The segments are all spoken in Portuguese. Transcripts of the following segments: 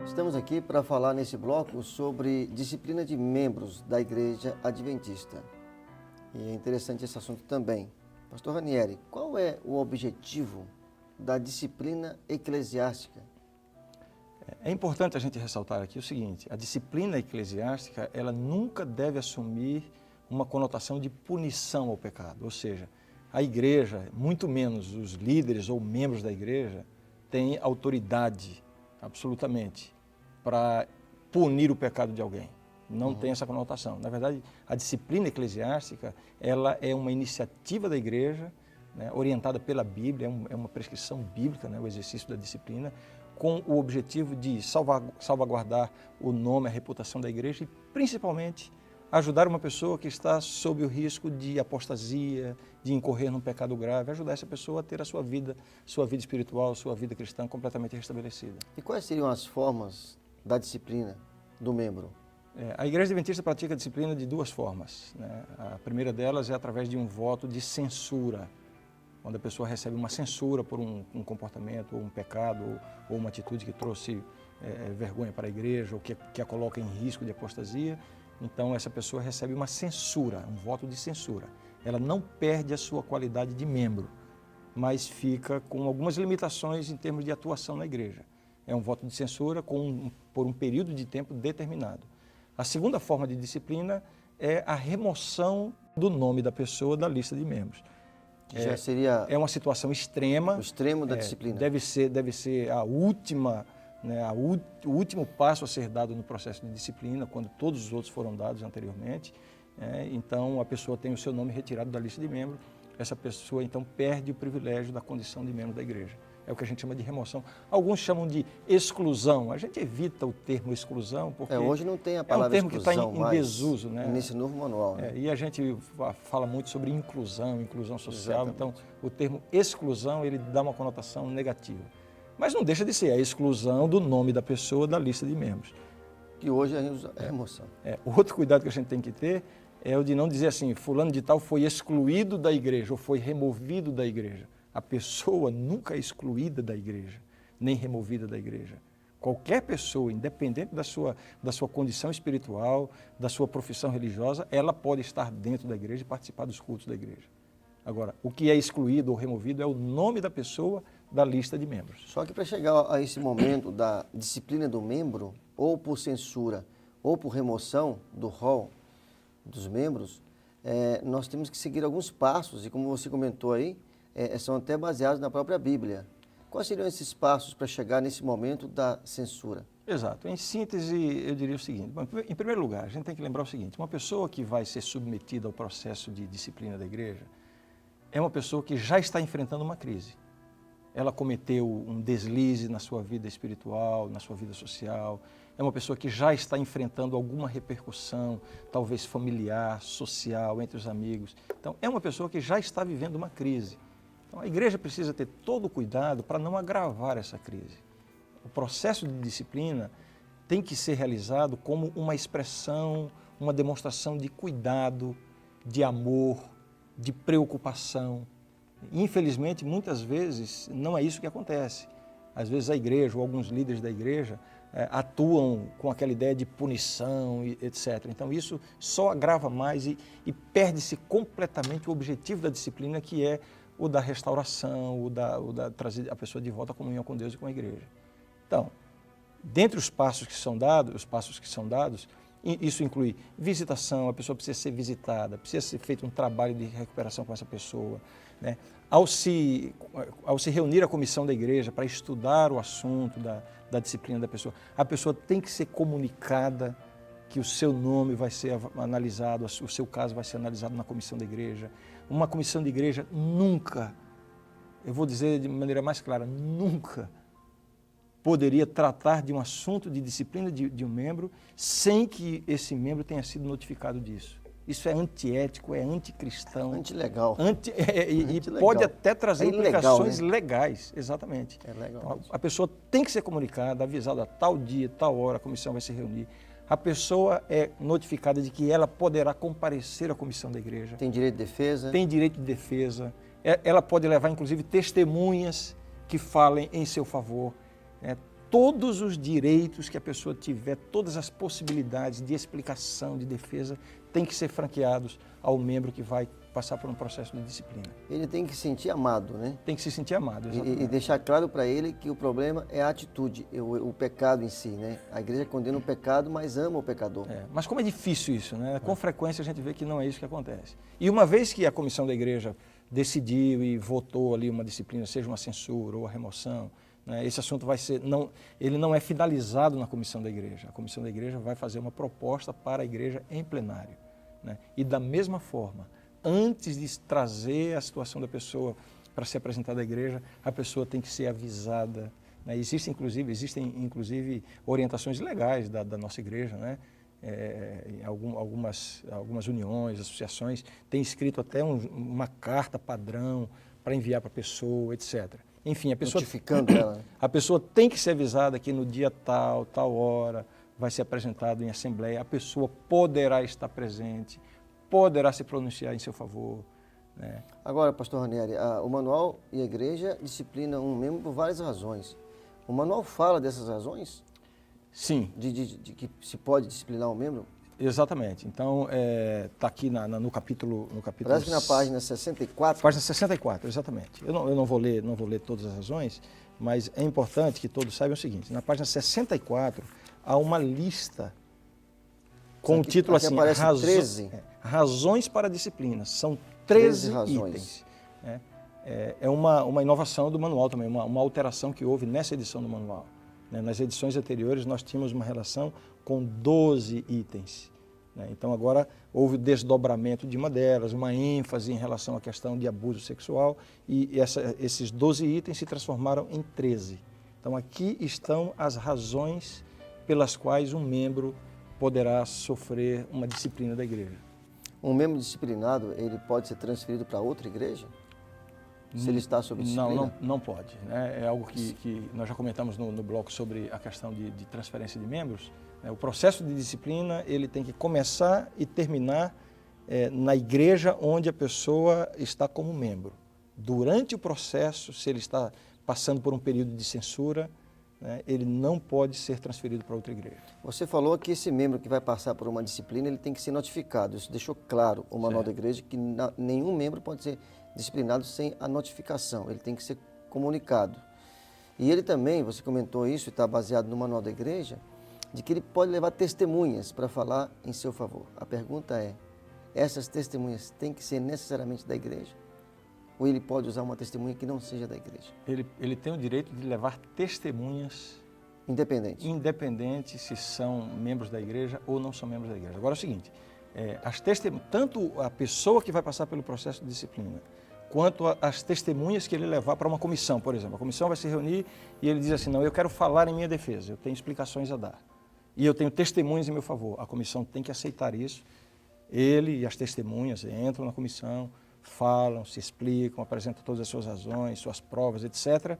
Estamos aqui para falar nesse bloco sobre disciplina de membros da Igreja Adventista. E é interessante esse assunto também. Pastor Ranieri, qual é o objetivo da disciplina eclesiástica? É importante a gente ressaltar aqui o seguinte: a disciplina eclesiástica, ela nunca deve assumir uma conotação de punição ao pecado. Ou seja, a igreja, muito menos os líderes ou membros da igreja, têm autoridade, absolutamente, para punir o pecado de alguém. Não tem essa conotação. Na verdade, a disciplina eclesiástica, ela é uma iniciativa da igreja, né, orientada pela Bíblia, é uma prescrição bíblica, né, o exercício da disciplina, com o objetivo de salvaguardar o nome, a reputação da igreja e, principalmente, ajudar uma pessoa que está sob o risco de apostasia, de incorrer num pecado grave, ajudar essa pessoa a ter a sua vida espiritual, sua vida cristã completamente restabelecida. E quais seriam as formas da disciplina do membro? A Igreja Adventista pratica a disciplina de duas formas, né? A primeira delas é através de um voto de censura, quando a pessoa recebe uma censura por um comportamento, ou um pecado, ou uma atitude que trouxe vergonha para a igreja, ou que a coloca em risco de apostasia. Então, essa pessoa recebe uma censura, um voto de censura. Ela não perde a sua qualidade de membro, mas fica com algumas limitações em termos de atuação na igreja. É um voto de censura por um período de tempo determinado. A segunda forma de disciplina é a remoção do nome da pessoa da lista de membros. Já seria uma situação extrema. o extremo da disciplina. Deve ser a última, né, o último passo a ser dado no processo de disciplina, quando todos os outros foram dados anteriormente. Então, a pessoa tem o seu nome retirado da lista de membros. Essa pessoa, então, perde o privilégio da condição de membro da igreja. É o que a gente chama de remoção. Alguns chamam de exclusão. A gente evita o termo exclusão porque hoje não tem a palavra exclusão. É um termo que está em desuso, né? Nesse novo manual. Né? E a gente fala muito sobre inclusão social. Exatamente. Então, o termo exclusão, ele dá uma conotação negativa. Mas não deixa de ser a exclusão do nome da pessoa da lista de membros. Que hoje a gente usa remoção. O outro cuidado que a gente tem que ter é o de não dizer assim, fulano de tal foi excluído da igreja ou foi removido da igreja. A pessoa nunca é excluída da igreja, nem removida da igreja. Qualquer pessoa, independente da sua condição espiritual, da sua profissão religiosa, ela pode estar dentro da igreja e participar dos cultos da igreja. Agora, o que é excluído ou removido é o nome da pessoa da lista de membros. Só que para chegar a esse momento da disciplina do membro, ou por censura, ou por remoção do rol dos membros, nós temos que seguir alguns passos, e como você comentou aí, são até baseados na própria Bíblia. Quais seriam esses passos para chegar nesse momento da censura? Exato. Em síntese, eu diria o seguinte. Bom, em primeiro lugar, a gente tem que lembrar o seguinte: uma pessoa que vai ser submetida ao processo de disciplina da igreja é uma pessoa que já está enfrentando uma crise. Ela cometeu um deslize na sua vida espiritual, na sua vida social. É uma pessoa que já está enfrentando alguma repercussão, talvez familiar, social, entre os amigos. Então, é uma pessoa que já está vivendo uma crise. Então, a igreja precisa ter todo o cuidado para não agravar essa crise. O processo de disciplina tem que ser realizado como uma expressão, uma demonstração de cuidado, de amor, de preocupação. Infelizmente, muitas vezes, não é isso que acontece. Às vezes a igreja ou alguns líderes da igreja atuam com aquela ideia de punição, etc. Então isso só agrava mais e perde-se completamente o objetivo da disciplina, que é o da restauração, o da trazer a pessoa de volta à comunhão com Deus e com a igreja. Então, dentre os passos que são dados, isso inclui visitação, a pessoa precisa ser visitada, precisa ser feito um trabalho de recuperação com essa pessoa, né? Ao se reunir a comissão da igreja para estudar o assunto da disciplina da pessoa, a pessoa tem que ser comunicada que o seu nome vai ser analisado, o seu caso vai ser analisado na comissão da igreja. Uma comissão de igreja nunca, eu vou dizer de maneira mais clara, nunca poderia tratar de um assunto de disciplina de um membro sem que esse membro tenha sido notificado disso. Isso é antiético, é anticristão. Antilegal. E pode até trazer implicações né? legais, exatamente. É legal. Então, a pessoa tem que ser comunicada, avisada a tal dia, tal hora, a comissão vai se reunir. A pessoa é notificada de que ela poderá comparecer à comissão da igreja. Tem direito de defesa? Tem direito de defesa. Ela pode levar, inclusive, testemunhas que falem em seu favor. todos os direitos que a pessoa tiver, todas as possibilidades de explicação, de defesa, tem que ser franqueados ao membro que vai passar por um processo de disciplina. Ele tem que se sentir amado, né? Tem que se sentir amado, exatamente. E deixar claro para ele que o problema é a atitude, o pecado em si, né? A igreja condena o pecado, mas ama o pecador. Mas como é difícil isso, né? Com frequência a gente vê que não é isso que acontece. E uma vez que a comissão da igreja decidiu e votou ali uma disciplina, seja uma censura ou a remoção, né? Esse assunto vai ser, ele não é finalizado na comissão da igreja. A comissão da igreja vai fazer uma proposta para a igreja em plenário, né? E da mesma forma, antes de trazer a situação da pessoa para ser apresentada à igreja, a pessoa tem que ser avisada, né? Existem inclusive orientações legais da nossa igreja, né? Algumas uniões, associações têm escrito até uma carta padrão para enviar para a pessoa, etc. Enfim, Notificando ela. A pessoa tem que ser avisada que no dia tal hora, vai ser apresentado em assembleia, a pessoa poderá estar presente, poderá se pronunciar em seu favor, né? Agora, pastor Ranieri, o manual e a igreja disciplinam um membro por várias razões. O manual fala dessas razões? Sim. De que se pode disciplinar um membro? Exatamente. Então, está aqui no capítulo... Parece que na página 64. Página 64, exatamente. Eu não vou ler todas as razões, mas é importante que todos saibam o seguinte. Na página 64, há uma lista com o título assim... aparece 13. Razões para a disciplina. São 13 razões. Itens. É uma inovação do manual também, uma alteração que houve nessa edição do manual. Nas edições anteriores, nós tínhamos uma relação com 12 itens. Então, agora houve o desdobramento de uma delas, uma ênfase em relação à questão de abuso sexual, e esses 12 itens se transformaram em 13. Então, aqui estão as razões pelas quais um membro poderá sofrer uma disciplina da igreja. Um membro disciplinado, ele pode ser transferido para outra igreja? Se ele está sob disciplina? Não pode. Né? É algo que nós já comentamos no bloco sobre a questão de transferência de membros. O processo de disciplina, ele tem que começar e terminar na igreja onde a pessoa está como membro. Durante o processo, se ele está passando por um período de censura, né, ele não pode ser transferido para outra igreja. Você falou que esse membro que vai passar por uma disciplina, ele tem que ser notificado. Isso deixou claro o manual da igreja, que nenhum membro pode ser disciplinado sem a notificação, ele tem que ser comunicado. E ele também, você comentou isso, e está baseado no manual da igreja, de que ele pode levar testemunhas para falar em seu favor. A pergunta é, essas testemunhas têm que ser necessariamente da igreja? Ou ele pode usar uma testemunha que não seja da igreja? Ele tem o direito de levar testemunhas independente se são membros da igreja ou não são membros da igreja. Agora é o seguinte, tanto a pessoa que vai passar pelo processo de disciplina, quanto as testemunhas que ele levar para uma comissão, por exemplo. A comissão vai se reunir e ele diz assim, não, eu quero falar em minha defesa, eu tenho explicações a dar. E eu tenho testemunhas em meu favor. A comissão tem que aceitar isso. Ele e as testemunhas entram na comissão, falam, se explicam, apresentam todas as suas razões, suas provas, etc.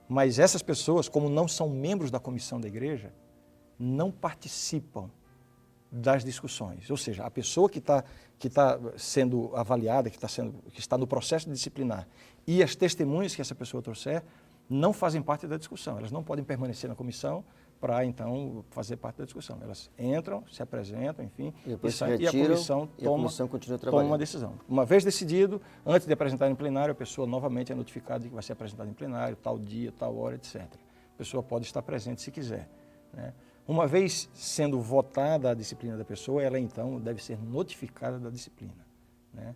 Mas essas pessoas, como não são membros da comissão da igreja, não participam das discussões. Ou seja, a pessoa que está sendo avaliada, que está no processo disciplinar, e as testemunhas que essa pessoa trouxer, não fazem parte da discussão. Elas não podem permanecer na comissão para, então, fazer parte da discussão. Elas entram, se apresentam, enfim, e a comissão toma uma decisão. Uma vez decidido, antes de apresentar em plenário, a pessoa novamente é notificada de que vai ser apresentada em plenário, tal dia, tal hora, etc. A pessoa pode estar presente se quiser, né? Uma vez sendo votada a disciplina da pessoa, ela então deve ser notificada da disciplina, né?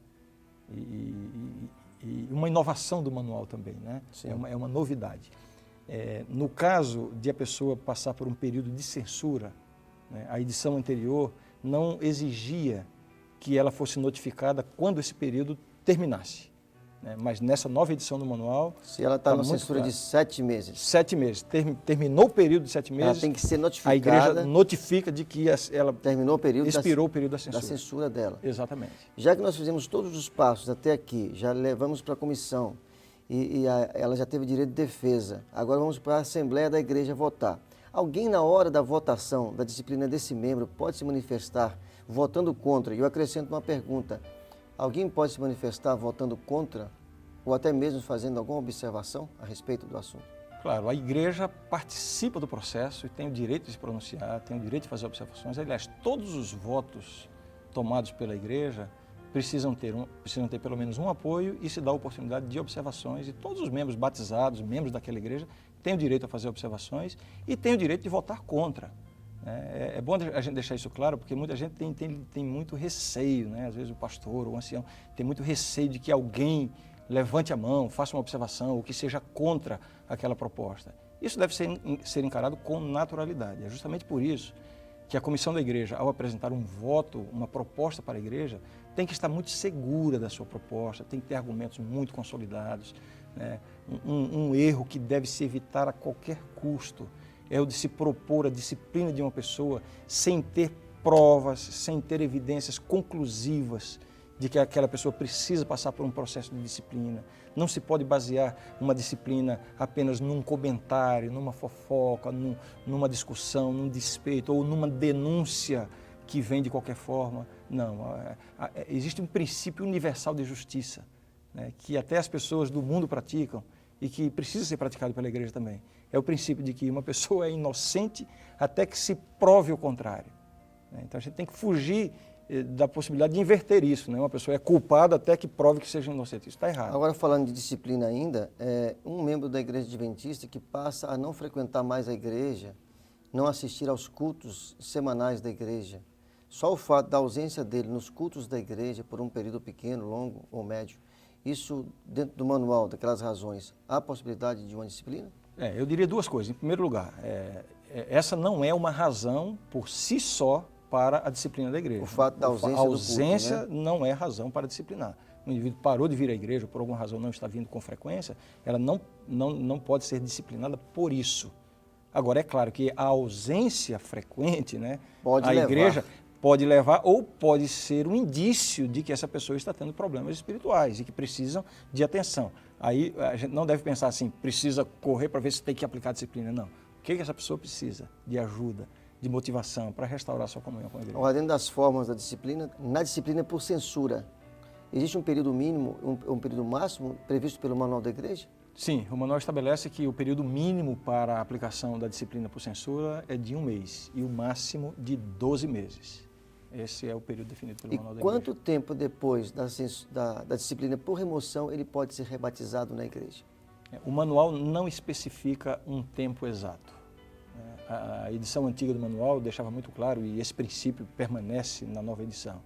E uma inovação do manual também, né? É uma novidade. No caso de a pessoa passar por um período de censura, né, a edição anterior não exigia que ela fosse notificada quando esse período terminasse. Mas nessa nova edição do manual... Se ela está numa censura de 7 meses. 7 meses. Terminou o período de 7 meses... Ela tem que ser notificada... A igreja notifica de que ela terminou o período expirou o período da censura. Da censura dela. Exatamente. Já que nós fizemos todos os passos até aqui, já levamos para a comissão e ela já teve direito de defesa, agora vamos para a Assembleia da Igreja votar. Alguém na hora da votação da disciplina desse membro pode se manifestar votando contra? E eu acrescento uma pergunta. Alguém pode se manifestar votando contra ou até mesmo fazendo alguma observação a respeito do assunto? Claro, a igreja participa do processo e tem o direito de se pronunciar, tem o direito de fazer observações. Aliás, todos os votos tomados pela igreja precisam ter pelo menos um apoio e se dá a oportunidade de observações. E todos os membros batizados, membros daquela igreja, têm o direito a fazer observações e têm o direito de votar contra. É bom a gente deixar isso claro, porque muita gente tem muito receio, né? Às vezes o pastor ou o ancião tem muito receio de que alguém levante a mão, faça uma observação ou que seja contra aquela proposta. Isso deve ser encarado com naturalidade. É justamente por isso que a comissão da igreja, ao apresentar um voto, uma proposta para a igreja, tem que estar muito segura da sua proposta, tem que ter argumentos muito consolidados, né? Um erro que deve se evitar a qualquer custo é o de se propor a disciplina de uma pessoa sem ter provas, sem ter evidências conclusivas de que aquela pessoa precisa passar por um processo de disciplina. Não se pode basear uma disciplina apenas num comentário, numa fofoca, numa discussão, num despeito ou numa denúncia que vem de qualquer forma. Não, existe um princípio universal de justiça, né, que até as pessoas do mundo praticam e que precisa ser praticado pela igreja também. É o princípio de que uma pessoa é inocente até que se prove o contrário. Então a gente tem que fugir da possibilidade de inverter isso, né? Uma pessoa é culpada até que prove que seja inocente. Isso está errado. Agora, falando de disciplina ainda, um membro da igreja adventista que passa a não frequentar mais a igreja, não assistir aos cultos semanais da igreja, só o fato da ausência dele nos cultos da igreja por um período pequeno, longo ou médio, isso dentro do manual, daquelas razões, há possibilidade de uma disciplina? Eu diria duas coisas. Em primeiro lugar, essa não é uma razão por si só para a disciplina da igreja. O fato da ausência A ausência do culto, né? não é razão para disciplinar. O indivíduo parou de vir à igreja, por alguma razão não está vindo com frequência, ela não pode ser disciplinada por isso. Agora, é claro que a ausência frequente, né, igreja pode levar ou pode ser um indício de que essa pessoa está tendo problemas espirituais e que precisam de atenção. Aí a gente não deve pensar assim, precisa correr para ver se tem que aplicar a disciplina. Não. O que essa pessoa precisa? De ajuda, de motivação para restaurar sua comunhão com a igreja. Agora, dentro das formas da disciplina, na disciplina por censura, existe um período mínimo, um período máximo previsto pelo manual da igreja? Sim, o manual estabelece que o período mínimo para a aplicação da disciplina por censura é de 1 mês e o máximo de 12 meses. Esse é o período definido pelo manual da igreja. E quanto tempo depois da disciplina por remoção ele pode ser rebatizado na igreja? O manual não especifica um tempo exato. A edição antiga do manual deixava muito claro, e esse princípio permanece na nova edição,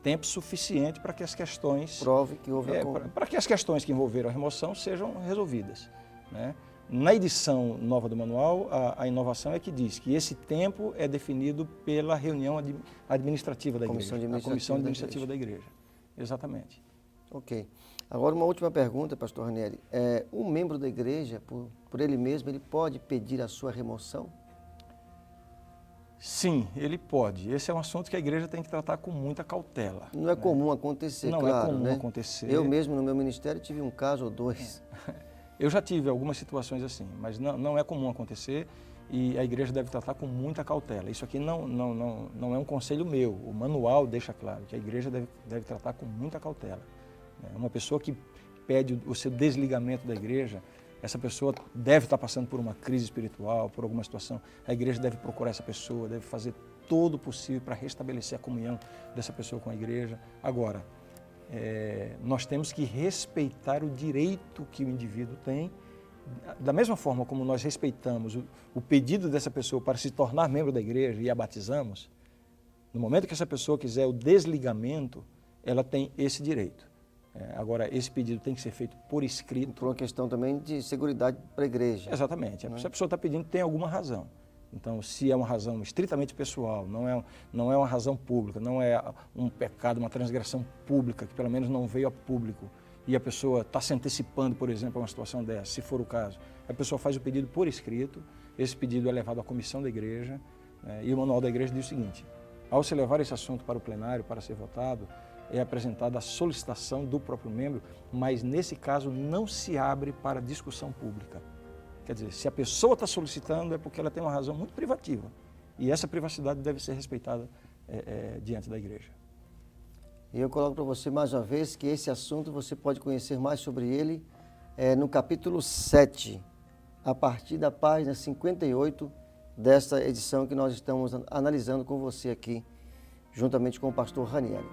tempo suficiente para que as questões... Prove que houve para que as questões que envolveram a remoção sejam resolvidas, né? Na edição nova do manual, a inovação é que diz que esse tempo é definido pela reunião administrativa da igreja, a comissão administrativa da igreja. Exatamente. Ok. Agora, uma última pergunta, pastor Ranieri. Um membro da igreja, por ele mesmo, ele pode pedir a sua remoção? Sim, ele pode. Esse é um assunto que a igreja tem que tratar com muita cautela. Não é comum acontecer, não claro. Não é comum acontecer. Eu mesmo, no meu ministério, tive um caso ou dois. Eu já tive algumas situações assim, mas não é comum acontecer e a igreja deve tratar com muita cautela. Isso aqui não é um conselho meu, o manual deixa claro que a igreja deve tratar com muita cautela. Uma pessoa que pede o seu desligamento da igreja, essa pessoa deve estar passando por uma crise espiritual, por alguma situação. A igreja deve procurar essa pessoa, deve fazer todo o possível para restabelecer a comunhão dessa pessoa com a igreja. Agora, nós temos que respeitar o direito que o indivíduo tem, da mesma forma como nós respeitamos o pedido dessa pessoa para se tornar membro da igreja e a batizamos. No momento que essa pessoa quiser o desligamento, ela tem esse direito. Agora, esse pedido tem que ser feito por escrito. Por uma questão também de seguridade para a igreja. Exatamente. Se a pessoa está pedindo, tem alguma razão. Então, se é uma razão estritamente pessoal, não é uma razão pública, não é um pecado, uma transgressão pública, que pelo menos não veio a público, e a pessoa está se antecipando, por exemplo, a uma situação dessa, se for o caso, a pessoa faz o pedido por escrito, esse pedido é levado à comissão da igreja, e o manual da igreja diz o seguinte: ao se levar esse assunto para o plenário, para ser votado, é apresentada a solicitação do próprio membro, mas nesse caso não se abre para discussão pública. Quer dizer, se a pessoa está solicitando é porque ela tem uma razão muito privativa. E essa privacidade deve ser respeitada diante da igreja. E eu coloco para você mais uma vez que esse assunto você pode conhecer mais sobre ele no capítulo 7 a partir da página 58 desta edição que nós estamos analisando com você aqui, juntamente com o pastor Ranieri.